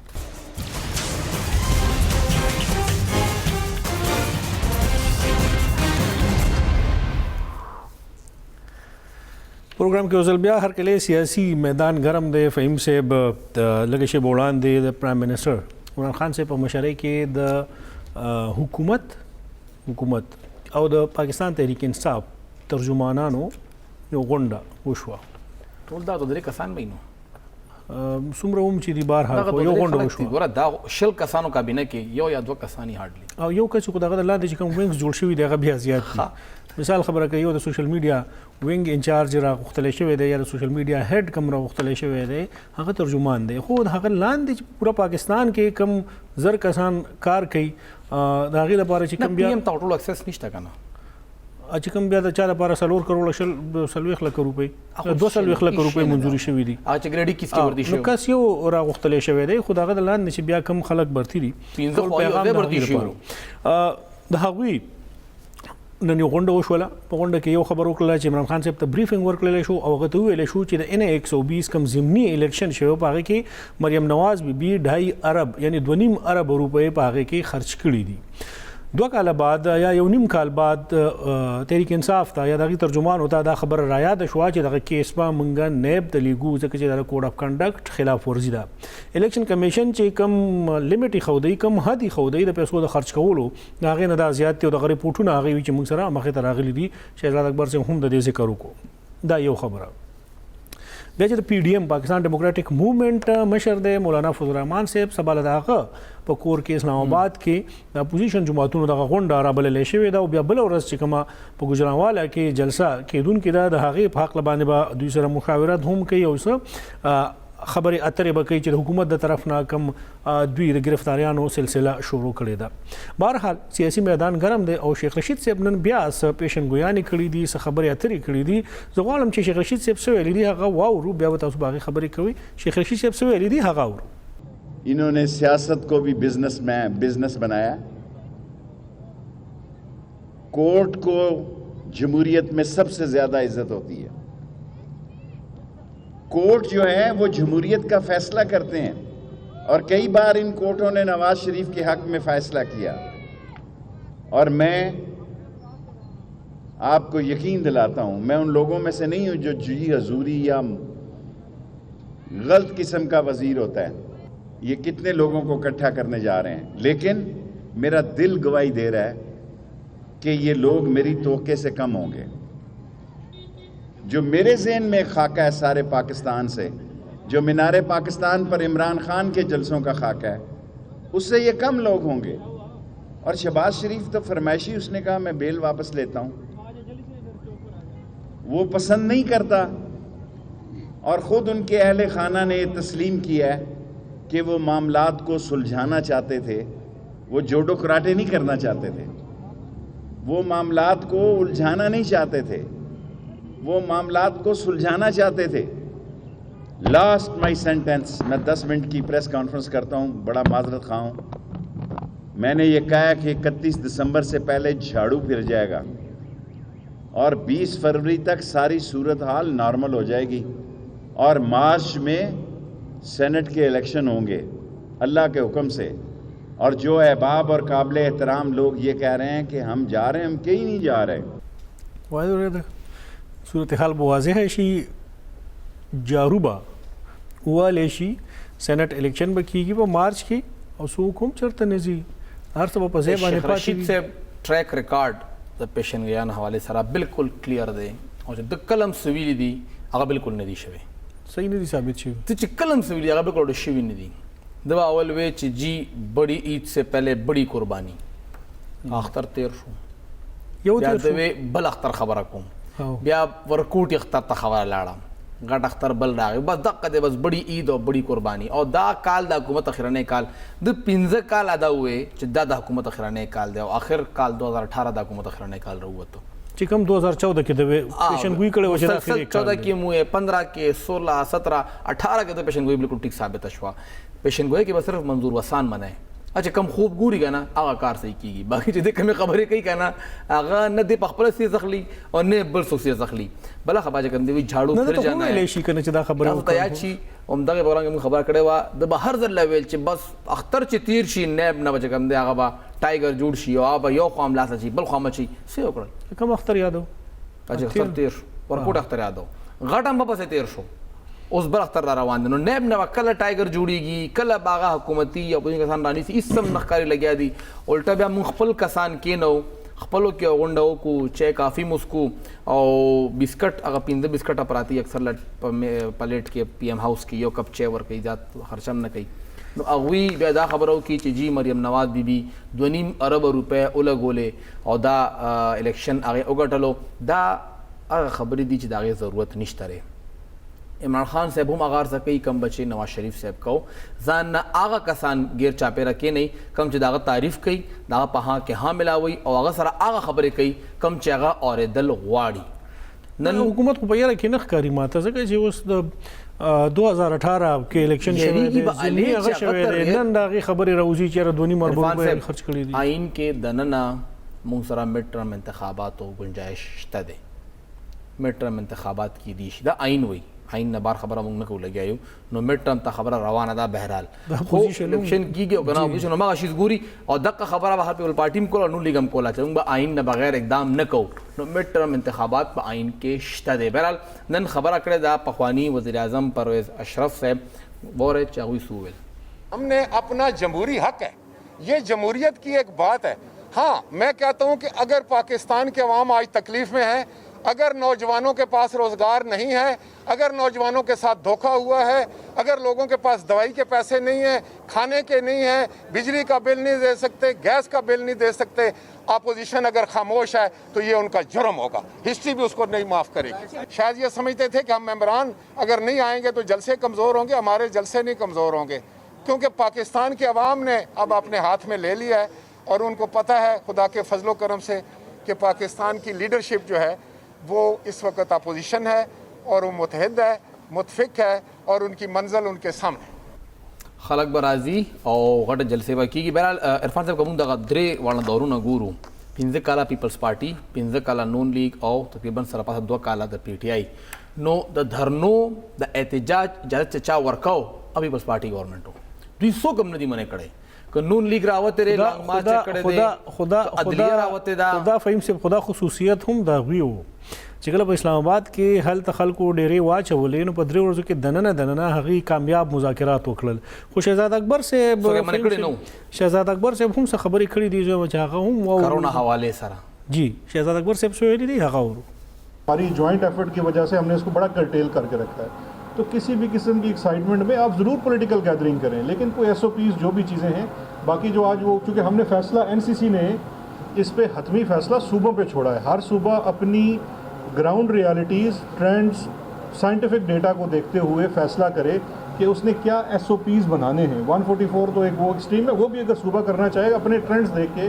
پروګرام کې اوسل بیا هر کله سیاسي میدان ګرم دی. فهیم صاحب لږ شی وړاندې د پرایم منسٹر عمران خان صاحب په مشرۍ کې د حکومت او د پاکستان تحریک انصاف ترجمانانو یو غونډه وشوه. ټول دا درې کسان به نو څومره هم چې دی بهرحال یو غونډه وشوه. ګوره دا 10 کسانو کابینه کې یو یا 2 کسان هارډلی او یو کس خو دغه لاندې چې کوم وینګز جوړ شوي دی هغه بیا زیات دي. مثال خبره کوي یو د سوشل میډیا وینګ انچارج راغوښتلی شوی دی یا د سوشل میډیا هیډ کوم راغوښتلی شوی دی هغه ترجمان دی خو د هغه لاندې چې پوره پاکستان کې کم زر کسان کار کوي د هغې لپاره چې کوم بیا ته ټول اکسس نشته که نه چې کوم بیا د چا لپاره 4 کروڑ 40 لک روپۍ 200 لک روپۍ منځوري شوې دي هغه چې ګریډي کیسه ور دي شو نو کس یو راغختلې شوی دی خو دغه د لاندې چې بیا کم خلک برتی دي پنځه خو یو برتی شو د هغوی نن یو غونډه وشوله په غونډه کې یو خبر وکړله چې عمران خان صاحب ته بریفینګ ورکړلی شو او هغه ته وویلی شو چې د ان 120 کم ضمني الیکشن شوی په هغې کې مریم نواز بي 2.5 ارب یعنی 2.5 ارب روپۍ په هغې کې خرچ کړي دي 2 کال بعد یا یو نیم کال بعد تحریک انصاف ته یا دغه ترجمان ہوتا دا خبر را یاد شو چې دغه کیس ما منګه نیب تلیګو ځکه چې د کوډ اف کنډکټ خلاف ورزي ده الیکشن کمیشن چې کم لیمټ خودي کم حد خودي د پیسو د خرچ کولو هغه نه دا زیات او د ریپورتونو هغه چې موږ سره مخه ته راغلي دي شهزاد اکبر سره هم د دې ذکر وکړو دا یو خبره بیا چې د پی ډی ایم پاکستان ډیموکراټک موومېنټ مشر دی مولانا فضل الرحمان صاحب سبا له دغه په کور کې اسلام آباد کې د اپوزیشن جماعتونو دغه غونډه رابللې شوې ده او بیا بله ورځ چې کومه په ګوجرانواله کې جلسه کېدونکې ده د هغې په حق باندې به دوی سره مشاورت هم کوي او څه خبرې اترې به کوي چې د حکومت د طرف نه کم دوی د گرفتاریانو سلسله شروع کړې ده بهرحال سیاسي میدان ګرم دی او شیخ رشید صاحب نن بیا څه پیشنګویانې کړي دي څه خبرې اترې کړي دي زه غواړم چې شیخ رشید صاحب څه ویلي دي هغه واورو بیا به تاسو به هغې خبرې کوئ شیخ رشید صاحب څه ویلي دي هغه اورو इन्होंने सियासत को भी बिजनेस बनाया कोर्ट को जमहूरियत में सबसे ज़्यादा इज्जत होती है कोर्ट जो है वो जमहूरियत का फैसला करते हैं और कई बार इन कोर्टों ने नवाज शरीफ के हक में फ़ैसला किया और मैं आपको यकीन दिलाता हूँ मैं उन लोगों में से नहीं हूँ जो जी हजूरी या गलत किस्म का वज़ीर होता है ये कितने लोगों को इकट्ठा करने जा रहे हैं लेकिन मेरा दिल गवाही दे रहा है कि ये लोग मेरी तोके से कम होंगे जो मेरे ज़हन में खाका है सारे पाकिस्तान से जो मीनारे पाकिस्तान पर इमरान खान के जलसों का खाका है उससे ये कम लोग होंगे और शहबाज शरीफ तो फरमाइशी उसने कहा मैं बेल वापस लेता हूँ वो पसंद नहीं करता और ख़ुद उनके अहले खाना ने तस्लीम किया है कि वो मामलात को सुलझाना चाहते थे वो जोड़ो कराटे नहीं करना चाहते थे वो मामलात को उलझाना नहीं चाहते थे वो मामलात को सुलझाना चाहते थे लास्ट माई सेंटेंस मैं 10 मिनट की प्रेस कॉन्फ्रेंस करता हूँ बड़ा माजरत खा हूँ मैंने ये कहा कि 31 दिसंबर से पहले झाड़ू फिर जाएगा और 20 फरवरी तक सारी सूरत हाल नॉर्मल हो जाएगी और मार्च में सेनेट के इलेक्शन होंगे अल्लाह के हुक्म से और जो अहबाब और काबिल एहतराम लोग ये कह रहे हैं कि हम जा रहे हैं हम कहीं नहीं जा रहे सूरत हाल वाज़ेह है शी जारूबा वाले शी सेनेट इलेक्शन में की वो मार्च की और सूखुम चरते नजी हर सब पसे बाने रशीद से ट्रैक रिकॉर्ड द पेशन गयान हवाले सरा बिल्कुल क्लियर दे और जो कलम सवीली दी अगर बिल्कुल नहीं दी शवे सही नहीं साबित शवी तो च कलम सवीली अगर बिल्कुल शवी नहीं दी दवा अवल वे च जी बड़ी ईद से पहले बड़ी कुर्बानी अख्तर 13 यो दवे बल अख्तर खबर को बिया वरकूट अख्तर ता खबर लाड़ा गट अख्तर बल रागे बस दक्का दे बस बड़ी ईद और बड़ी कुर्बानी और दा काल दा हुकूमत अखिराने काल द 15 काल अदा हुए च दा हुकूमत अखिराने काल दे आखिर काल 2018 दा हुकूमत अखिराने काल रहुआ तो चिकम 2014 के दवे पेशन गुई करे वजह से 14 के मुए 15 के 16 17 18 के तो पेशन गुई बिल्कुल ठीक साबित हुआ पेशन गुई के बस सिर्फ मंजूर वसान मनाए अच्छा कम खूब गुरी का ना आगा कार सही की बाकी चीज़ें कम खबरें कई कहना आगा न दे पखपल से जखली और न बरसों से जखली भला खबर जब देवी झाड़ू फिर जाना है लेशी करने चदा खबर होता है ची उम्दा के बोरांग में खबर करे वा द बाहर जल लेवल च बस अख्तर च तीर शी नैब न बचे कम दे आगा बा टाइगर जुड़ शी आ बा यो खाम लासा ची बल खाम ची से ओकड़ कम अख्तर यादव अच्छा अख्तर तीर और कोट अख्तर यादव घाटम बाबा से 1300 उस बर अख्तर रवान दिनों नैब नवा कल टाइगर जुड़ेगी कल बागा हुकूमती या अपोजिशन कसान रानी से इस सब नखकारी लगा दी उल्टा भी मुखफल कसान के नो खपलों के गुंडो को चे काफ़ी मुस्कू और बिस्कट अगर पिंदे बिस्कट अपराती अक्सर पलेट के PM हाउस की यो कप चे वर कई जात खर्चम न कई तो अगवी बेदा खबरों की जी मरियम नवाज बीबी 2.5 अरब रुपए उलग गोले और दा इलेक्शन आगे उगटलो दा खबरी दी दागे ज़रूरत निश्तरे عمران خان صاحب هم هغه ارزه کوي کم بچي نواز شریف صاحب کو ځان نه هغه کسان غیر چاپیره کې نه کم چې داغه تعریف کوي دا په ها کې ها ملاوي او هغه سره هغه خبرې کوي کم چې هغه اوریدل غواړي نن حکومت خو په یاره کې نه ښکاري ماته ځکه چې اوس د 2018 کې الیکشن شوی دی ځینې هغه شوی دی نن د هغې خبرې راوځي چې دونی مربوط بیان خرچ کړي دي آئین کې دننه موږ سره مډ ټرم انتخاباتو گنجائش شته دی مډ ټرم انتخابات کې دي شي دا آئین وایي آئین نه بار خبره موږ نه کوو لګیا یو نو مډ ټرم ته خبره روانه ده بهرحال خو الیکشن کېږي او که نه اپوزیشن هماغه شیز ګوري او دغه خبره به هر پیپل پارټي هم کوله نو لیګ هم کوله چې موږ به آئین نه بغیر اقدام نه کوو نو مډ ټرم انتخابات په آئین کې شته دی بهرحال نن خبره کړې ده پخوانی وزیر اعظم پرویز اشرف صاحب وره چې هغوی څه وویل हमने अपना जमहूरी हक है, ये जमहूरियत की एक बात है. हाँ, मैं कहता हूँ कि अगर पाकिस्तान के अवाम आज तकलीफ़ में है, अगर नौजवानों के पास रोज़गार नहीं है, अगर नौजवानों के साथ धोखा हुआ है, अगर लोगों के पास दवाई के पैसे नहीं हैं, खाने के नहीं हैं, बिजली का बिल नहीं दे सकते, गैस का बिल नहीं दे सकते, अपोजिशन अगर खामोश है तो ये उनका जुर्म होगा. हिस्ट्री भी उसको नहीं माफ़ करेगी. शायद ये समझते थे कि हम मेंबरान अगर नहीं आएंगे तो जलसे कमज़ोर होंगे. हमारे जलसे नहीं कमज़ोर होंगे, क्योंकि पाकिस्तान के अवाम ने अब अपने हाथ में ले लिया है और उनको पता है खुदा के फजलो करम से कि पाकिस्तान की लीडरशिप जो है वो इस वक्त अपोजिशन है और वो मुतहद है, मुतफिक है और उनकी मंजिल उनके सामने. خلق برازي او غټ جلسه وکيږي. بهرحال عرفان صاحب کوم دغه درې وړاندې دورونه ګورو 15 کاله پیپلز پارټي 15 کاله نون لیگ او تقریبا سره پاسه 2 کاله د پی ټی آی نو د دھرنو د احتجاج اجازه چا ورکاو ابي پیپلز پارټي گورنمنټو دوی سو کم ندي منه کړي که نون لیگ راوته ری لانګ مارچ کړي دي خدا عدلیه راوته دا خدا فهم سے خدا خصوصیت هم دا ویو چې کله په اسلام آباد کې هل خلکو ډېرې واچولې نو په درې ورځو کې دننه هغې کامیاب مذاکرات وکړل. خو شهزاد اکبر صاحب شهزاد اکبر صاحب هم څه خبرې کړې دي چې هغه هم کرونا حوالے سره جی شهزاد اکبر صاحب څه ویلي دي هغه हमारी जॉइंट एफर्ट की वजह से हमने इसको बड़ा कर्टेल करके रखा है. तो किसी भी किस्म की एक्साइटमेंट में आप ज़रूर पॉलिटिकल गैदरिंग करें, लेकिन कोई SOPs जो भी चीज़ें हैं बाकी जो आज वो चूँकि हमने फैसला NCC ने इस पे हतमी फैसला सूबों पे छोड़ा है. हर सूबा अपनी ground realities trends scientific data को देखते हुए फैसला करे कि उसने क्या SOPs बनाने हैं. 144 तो एक वो एक्सट्रीम है, वो भी अगर सूबा करना चाहे अपने ट्रेंड्स देख के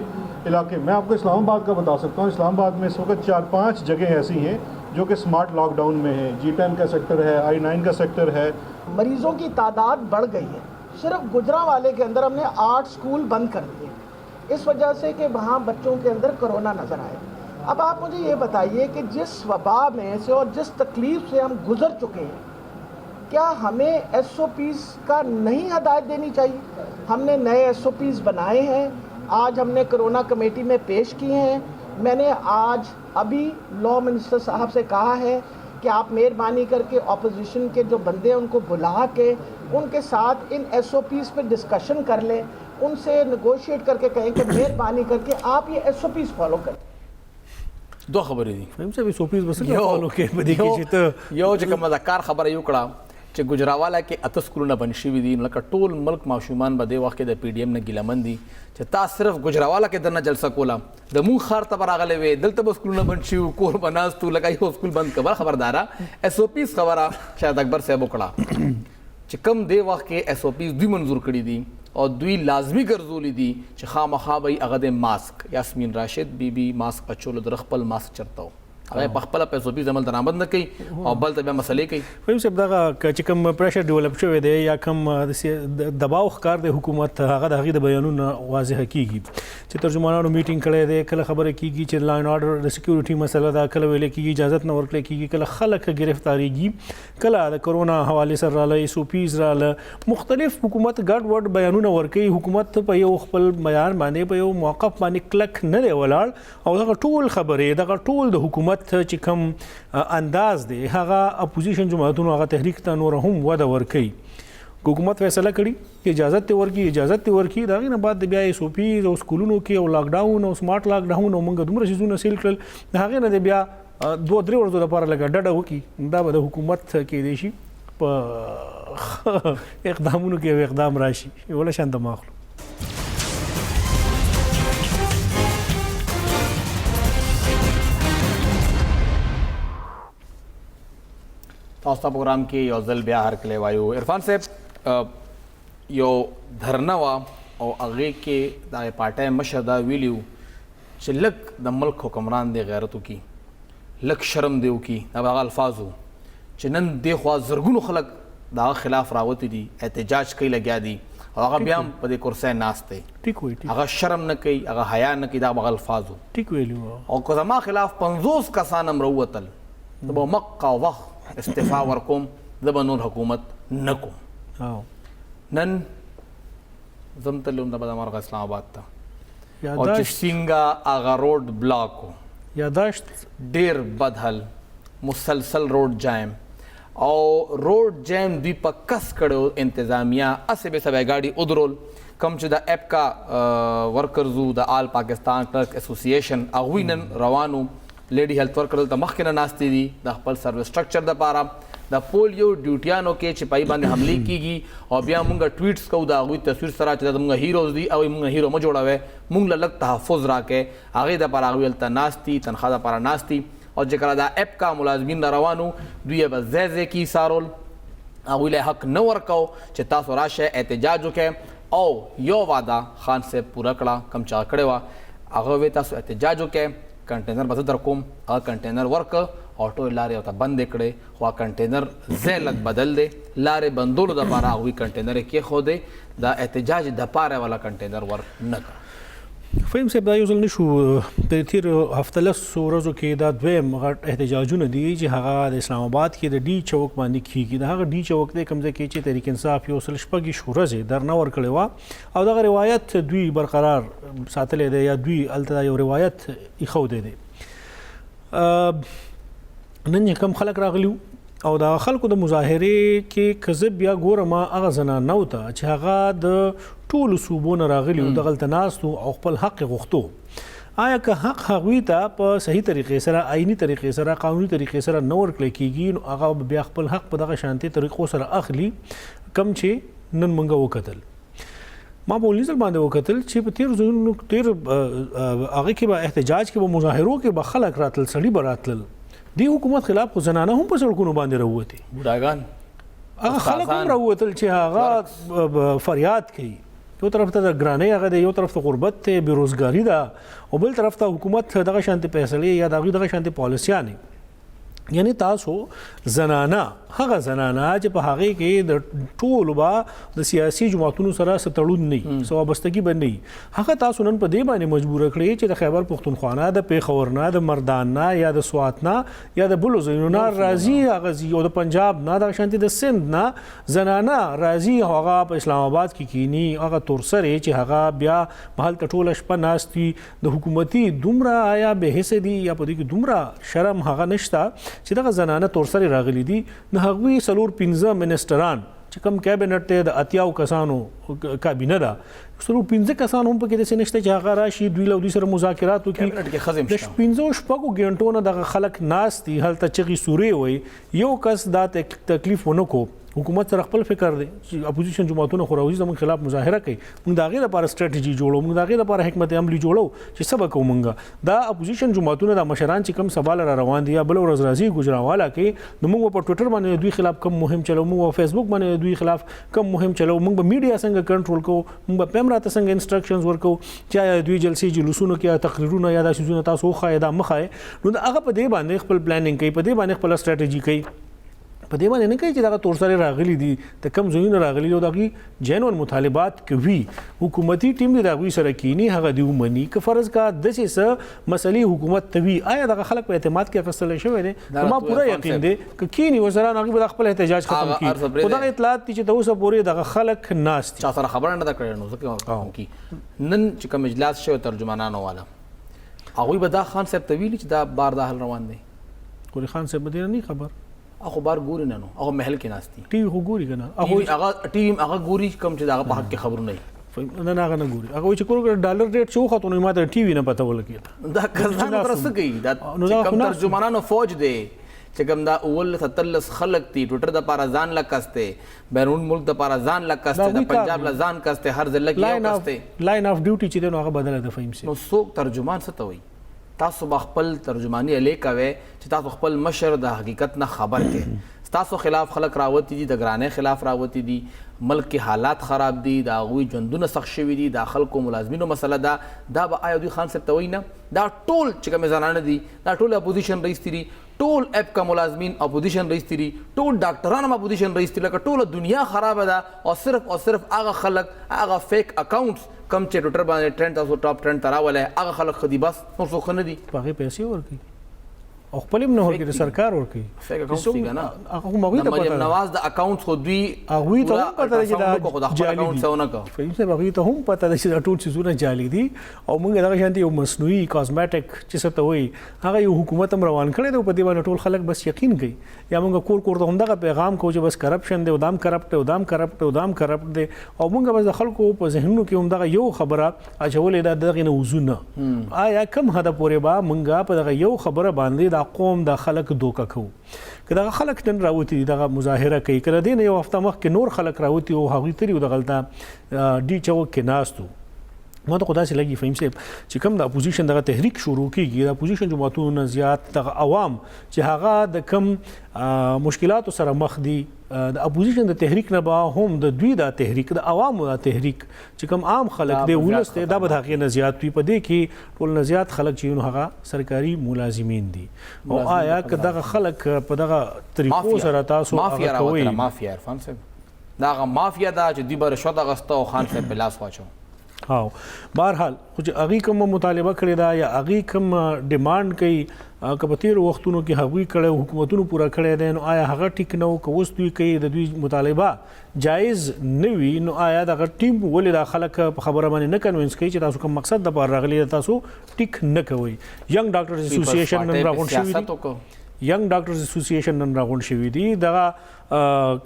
इलाके. मैं आपको इस्लामाबाद का बता सकता हूँ. इस्लामाबाद में इस वक्त 4-5 जगह ऐसी हैं जो कि स्मार्ट लॉकडाउन में है. G10 का सेक्टर है, I9 का सेक्टर है. मरीजों की तादाद बढ़ गई है. सिर्फ गुजरांवाले के अंदर हमने 8 स्कूल बंद कर दिए इस वजह से कि वहाँ बच्चों के अंदर कोरोना नज़र आए. अब आप मुझे ये बताइए कि जिस वबा में से और जिस तकलीफ़ से हम गुज़र चुके हैं, क्या हमें SOPs का नहीं हदायत देनी चाहिए? हमने नए SOPs बनाए हैं, आज हमने कोरोना कमेटी में पेश किए हैं. मैंने आज अभी लॉ मिनिस्टर साहब से कहा है कि आप मेहरबानी करके अपोजिशन के जो बंदे हैं उनको बुला के उनके साथ इन SOPs पे डिस्कशन कर लें, उनसे नेगोशिएट करके कहें कि मेहरबानी करके आप ये SOPs फॉलो करें. دو خبرې دي فهم سے SOPs بس فالو کې بدی کې چې ته یو چې کومه ذکر خبره یو کړه چې گجراواله کې اته سکولونه بند شوي دي لکه ټول ملک ماشومان به دې وخت کې د PDM نه ګیلمن دي چې تا صرف گجراواله کې دنه جلسه کوله د مون خار ته راغلی وې دلته به سکولونه بند شي کور بناستو لکه یو سکول بند کبر خبردارا SOPs خبره شاید اکبر صاحب وکړه چې کم دې وخت کې SOPs دوی منظور کړي دي او دوی لازمی ګرځولي دي چې خامخا به هغه د ماسک یاسمین راشد بیبي ماسک اچولو در خپل ماسک چرته هغه په خپل SOPs عمل درآمد نه کوي او بل ته بیا مسلې کوي. فهم صاحب دغه چې کوم پریشر ډیولپ شوی دی یا کوم دباو ښکار دی حکومت هغه د هغې د بیانونو واضحه کیږي چې ترجمانانو میټینګ کړی دی کله خبره کیږي چې لا اینډ آرډر د سکیورټي مسله ده کله ویلې کیږي اجازت نه ورکړی کیږي کله خلک ګرفتاریږي کله د کرونا حوالې سره راله SOPs راله مختلف حکومت ګډ وډ بیانونه ورکوي. حکومت په یو خپل بیان باندې په یو موقف باندې کلک نه دی ولاړ او دغه ټول خبرې دغه ټول د حکومت چې کوم انداز دی هغه اپوزیشن جماعتونو هغه تحریک ته نور هم وده ورکوي. حکومت فیصله کړي اجازت ته ورکړي د هغې نه بعد د بیا SOPs او سکولونو کې او لاکډاون او سمارټ لاکډاون او موږ دومره څیزونه سیل کړل د هغې نه د بیا 2-3 ورځو لپاره لږه ډډه وکړي دا به د حکومت کېدای شي په اقدامونو کې یو اقدام راشي ولا شان دماغ تاسو ته پروګرام کې یو ځل بیا هرکلی وایو. عرفان صاحب یو دھرنا وا او هغې کې د پارټۍ مشر دا ویلي وو چې لږ د ملک حکمران دی غیرت وکړي، لږ شرم دی وکړي. دا به هغه الفاظ وو چې نن دې خوا زرګونو خلک د هغه خلاف راوتي دي، احتجاج کوي لګیا دي او هغه بیا هم په دې کرسۍ ناست دی. ټیک وایي، هغه شرم نه کوي، هغه حیا نه کوي. دا به هغه الفاظ وو. ټیک ویلي وو. او که زما خلاف 50 کسان هم راووتل زه به مقه وخت استعفا ورکوم، زه به نور حکومت نه کوم. نن زم تلم د بدمرغه اسلام آباد ته او چې څنګه هغه روډ بلاک و، یاداشت ډېر بدحل مسلسل روډ جام او روډ جام دوی په کس کړو انتظامیه اسې به سبا ګاډي ودرول. کم چې د اپکا ورکرزو د آل پاکستان کلرک اسوسییشن هغوی نن روانو، لیډي هیلث ورکر دلته مخکې نه ناستې دي د خپل سروس سټرکچر دپاره د پولیو ډیوټیانو کې چې پای باندې حملې کیږي او بیا مونږ ټویټس کوو د هغوی تصویر سره چې دا زموږ هیروز دي او مونږ هیرو مه جوړوئ، مونږ له لږ تحفظ راکړئ. هغې دپاره هغوی هلته ناست دي، تنخوا دپاره ناست دي. او چې کله دا اپکا ملازمین را روانو دوی به ځای ځای کې څارل، هغوی له حق نه ورکو چې تاسو راشئ احتجاج وکړئ. او یو وعده خان صاحب پوره کړه کم چا کړې وه، هغه وی تاسو احتجاج وکړئ، کنټینر به زه در کوم. هغه کنټینر ورکه آټو لارې ورته بندې کړې، خو هغه کنټینر ځای لږ بدل دی. لارې بندولو دپاره هغوی کنټینر یې کېښودی، د احتجاج دپاره والا کنټینر ور نه کړ. فهیم صاحب دا یو ځل نشو د تیر هفته لسو ورځو کې دا دویم غټ احتجاجونه دي چې هغه د اسلام آباد کې د ډي چوک باندې کیږي. د هغه ډي چوک دی کوم ځای کې چې تحریک انصاف یو سل شپږ ورځې درنه ورکړې وه او دغه روایت دوی برقرار ساتلی دی یا دوی هلته یو روایت ایښودی دی. نن کم خلک راغلي او د خلکو د مظاهرې کې که زه بیا ګورم هغه زنانو ته چې هغه د ټولو صوبو نه راغلي او دغلته ناست او خپل حق یې غوښتو، آیا که حق هغوی ته په صحیح طریقې سره، آئینی طریقې سره، قانوني طریقې سره نه ورکړی کېږي نو هغه بیا خپل حق په دغه شانتي طریقو سره اخلي کم چې نن موږ وکتل. ما په ولني ځل باندې وکتل چې په تیر هغې کې به احتجاج کې به مظاهرو کې به خلک راتلل، سړي به راتلل. دی حکومت خلاف خو زنانه هم په سړکونو باندې راووتې، بوډاګان هغه خلک هم راووتل چې هغه فریاد کوي. یو طرف ته د ګرانۍ هغه دی، یو طرف ته غربت دی، بېروزګاري ده، او بل طرف ته حکومت دغه شانتې فیصلې یا د هغوی دغه شانتې پالیسیانې. یعنی تاسو زنانه هغه زنانه چې په هغې کې د ټولو به د سیاسي جماعتونو سره څه تړون نه وي، څه وابستګي به نه وي، هغه تاسو نن په دې باندې مجبوره کړئ چې د خیبر پښتونخوا نه، د پېښور نه، د مردان نه یا د سوات نه یا د بلو ځایونو نه راځي هغه ځي او د پنجاب نه دغه شانتې د سند نه زنانه راځي او هغه په اسلام آباد کې کینی، هغه تورسرې چې هغه بیا هلته ټوله شپه ناست وي. د حکومتي دومره آیا بې حسه دي یا په دې کې دومره شرم هغه نشته چې دغه زنانه تورسرې راغلي دي. د هغوی 4-5 منسټران چې کوم کابینټ دی د 80 کسانو کابینه ده، 4-5 کسان هم پکې داسې نشته چې هغه راشي دوی له دوی سره مذاکرات وکړي. د 15-16 غنټو نه دغه خلک ناست دي، هلته چغې سورې وایي. یو کس دا تکلیف ونه کو، حکومت سره خپل فکر دی چې اپوزیشن جماعتونه خو راوځي زموږ خلاف مظاهره کوي، موږ د هغې لپاره سټراتیجي جوړو، موږ د هغې لپاره حکمت عملي جوړو چې څه به کوو. موږ دا اپوزیشن جماعتونه د مشران چې کوم سبا را روان دي یا بله ورځ راځي ګجراواله کې، نو موږ په ټویټر باندې دوی خلاف کم مهم چلو، موږ په فیسبوک باندې دوی خلاف کم مهم چلو، موږ به میډیا څنګه کنټرول کوو، موږ به پم راته څنګه انسټرکشنز ورکوو چې دوی جلسې جلوسونو کې یا تقریرونه یا دا څیزونه تاسو وښایئ دا مه ښایئ. نو هغه په دې باندې خپل پلانینګ کوي، په دې باندې خپله سټراتیجي کوي، په دې باندې نه کوي چې دغه تورسرې راغلي دي د کم ځایونه راغلي او د هغوی جینون مطالبات کوي. حکومتي ټیم دې د هغوی سره کینی، هغه دې ومني. که فرض کا داسې څه مسلې حکومت ته وي، آیا دغه خلک په اعتماد کې اخیستلی شوی دی؟ ما پوره یقین دی که کینی ورسره نو هغوی به د خپل احتجاج ختم کړي. خو دغه اطلاعات دي چې تر اوسه پورې دغه خلک ناست دي، چا سره خبره نه ده کړې. نو ځکه نن چې کوم اجلاس شوی ترجمانانو والا، هغوی به دا خان صاحب ته ویلي چې دا بار دا حل روان دی. ګوري خان صاحب به دې نه خبر، هغه بار ګوري نه، نو هغه محل کې ناست دي، ټي وي خو ګوري که نه، هغه ټي وي هغه ګوري کوم چې د هغه په حق کې خبرونه وي. نه هغه نه ګوري، هغه وایي چې کوم ډالر ریټ چې وختو نو ما ته ټي وي نه پته ولګېده. دا کسان سره څه کوي؟ دا کوم ترجمانانو فوج دی چې کوم دا 17 خلک دي، ټویټر دپاره ځان له کس دی، بیرون ملک دپاره ځان له کس دی، د پنجاب له ځان کس دی، هر ځل کې یو کس دی. لاین آف ډیوټي چې دی نو هغه بدله ده. فهیم صاحب، نو څوک ترجمان څه ته وایي؟ تاسو به خپل ترجماني علی کوئ چې تاسو خپل مشر د حقیقت نه خبر کړئ. ستاسو خلاف خلک راوتی دي، د ګرانۍ خلاف راوتی دي، ملک کې حالات خراب دي، د هغوی ژوندونه سخت شوي دي، د خلکو ملازمینو مسله ده، دا به آیا دوی خان صاحب ته وایي نه؟ دا ټول چې کومې زنانه دي دا ټول اپوزیشن رئیس دي، ټول اپ کا ملازمین اپوزیشن رئیس دي، ټول ډاکټران هم اپوزیشن رئیس دي، لکه ټوله دنیا خرابه ده او صرف هغه خلک هغه فیک اکاؤنټس کم چې ټویټر باندې ټرند تاسو ټاپ ټرند ته راولی هغه خلک ښه دي، بس نور څوک ښه نه دي. په هغې پیسې ورکوي او خپل هم نه ورکوي، د سرکار ورکوي. فیک اکاؤنټس دي که نه؟ هغه هم هغوی ته مریم پته ده، نواز د اکاؤنټس خو دوی هغوی ته هم پته ده چې دا خو د خپل جعلي اکاؤنټ دي. څه ونه کړه. فهیم صاحب هغوی ته هم پته ده چې دا ټول څیزونه جعلي دي او موږ دغه شانتې یو مصنوعي کاسمیټک چې څه ته وایي هغه یو حکومت هم روان کړی دی او په دې باندې ټول خلک بس یقین کوي. یا موږ کور ته همدغه پیغام کوو چې بس کرپشن دی او دام کرپټ دی او دام کرپټ دی او دام کرپټ دی او موږ بس د خلکو په ذهنونو کې همدغه یو خبره اچولې ده دغې نه وضو نه. آیا کم حده پورې به موږ په دغه یو خبره باندې دا قوم د خلک دوکه کوو؟ که دغه خلک نن راوتي دي دغه مظاهره کوي، که د دې نه یو هفته مخکې نور خلک راوتي او هغوی تلي وو دغلته ډي چوک کې ناست وو. ما ته خو داسې لګي فهیم صاحب چې کوم د اپوزیشن دغه تحریک شروع کېږي د اپوزیشن جماعتونو نه زیات دغه عوام چې هغه د کم مشکلاتو سره مخ دي د اپوزیشن د تحریک نه به هم د دوی دا تحریک د عوامو دا تحریک چې کوم عام خلک دی ولس دی دا به د هغې نه زیات وي. په دې کې ټول نه زیات خلک چې نو هغه سرکاري ملازمین دي. او آیا که دغه خلک په دغه طریقو سره تاسو مافیا هغه کوئ؟ راوتله مافیا عرفان صاحب دا هغه مافیا ده چې دوی به رشوت اخیسته او خان صاحب په لاس واچو. هاو بهرحال خو چې هغوی کوم مطالبه کړې ده یا هغوی کوم ډیمانډ کوي که په تېرو وختونو کې هغوی کړی حکومتونو پوره کړی دی نو آیا هغه ټیک نه و که اوس دوی کوي د دوی مطالبه جایز نه وي نو آیا دغه ټیم ولې دا خلک په خبره باندې نه کنوینس کوي چې تاسو کوم مقصد دپاره راغلي تاسو ټیک نه کوئ؟ ینګ ډاکټرز اسوسییشن نن راغونډ شوي دي، ینګ ډاکټرز اسوسییشن نن راغونډ شوي دي، دغه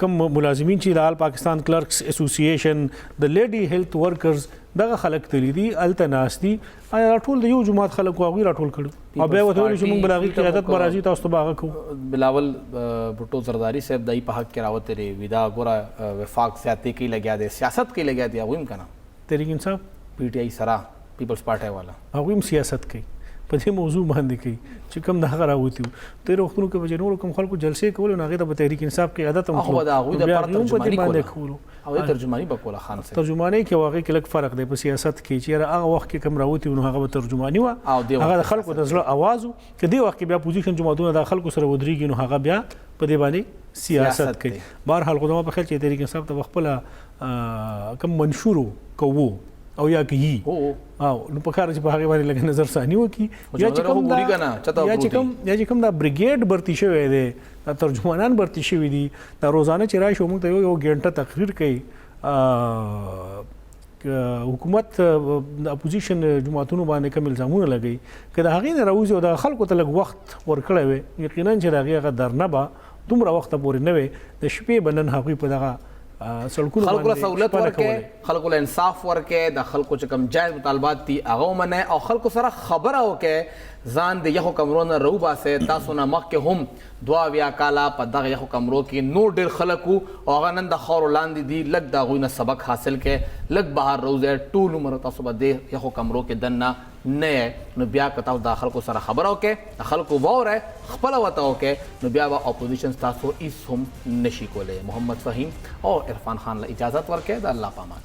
کم ملازمین چې د آل پاکستان کلرکس اسوسییشن د لیډي هیلث ورکرز دغه خلک تللی دي هلته ناست دي. آیا راټول د یو جماعت خلک وو هغوی راټول کړي او بیا ورته ویلي چې موږ به د هغوی قیادت به راځي تاسو ته به هغه کوو؟ بلاول بھٹو زرداری صاحب دای په حق کې راوته لري ودا ګوره وفاق زیاتې کې لګیا دی سیاست کې لګیا دی هغوی هم که نه تحریک انصاف پی ټی آی سره پیپلز پارټۍ والا هغوی هم سیاست کوي په دې موضوع باندې کوي چې کوم د هغه راوتي وو. تېرو وختونو کې به چې نورو کوم خلکو جلسې کولې نو هغې ته به تحریک انصاف قیادت هم خو د هغوی دپاره ترجماني کولو هغوی ترجماني به کوله خان صاحب. ترجماني کې او هغې کې لږ فرق دی په سیاست کې چې یاره هغه وخت کې کوم راوتي وو نو هغه به ترجماني وه، هغه د خلکو د زړه اواز وو. که دې وخت کې بیا اپوزیشن جماعتونه د خلکو سره ودرېږي نو هغه بیا په دې باندې سیاست کوي. بهرحال خو زما په خیال چې تحریک انصاف ته به خپله کوم منشورو کوو او یا که یي او نو په کار چې په هغې باندې لږ نظر ثاني وکړي یا چې کوم دا بریګیډ برتي شوی دی دا ترجمانان برتي شوي دي دا روزانه چې راشي موږ ته یو ګنټه تقریر کوي حکومت د اپوزیشن جماعتونو باندې کوم الزامونه لګوي که د هغې نه راوځي او د خلکو ته لږ وخت ورکړی وی یقینا چې د هغې هغه درنه به دومره وخته پورې نه وی د شپې به نن هغوی په دغه خلکو له سہولت ورکې خلکو له انصاف ورکې د خلکو چې کوم جایز مطالبات دي هغه ومنئ او خلکو سره خبره وکړئ ځان د یخو کمرو نه راوباسئ. تاسو نه مخکې هم 2 کاله په دغه یخو کمرو کې نور ډېر خلک وو او هغه نن د خاورو لاندې دي. لږ د هغوی نه سبق حاصل کړئ، لږ بهر راوځئ، ټول عمر تاسو به دې یخو کمرو کې دننه نه یې نو بیا که تاسو د خلکو سره خبره وکړئ د خلکو واورئ خپله ورته وکړئ نو بیا به اپوزیشن تاسو هېڅ هم نشي کولی. محمد فهیم او عرفان خان له اجازت ورکړئ د الله په امان.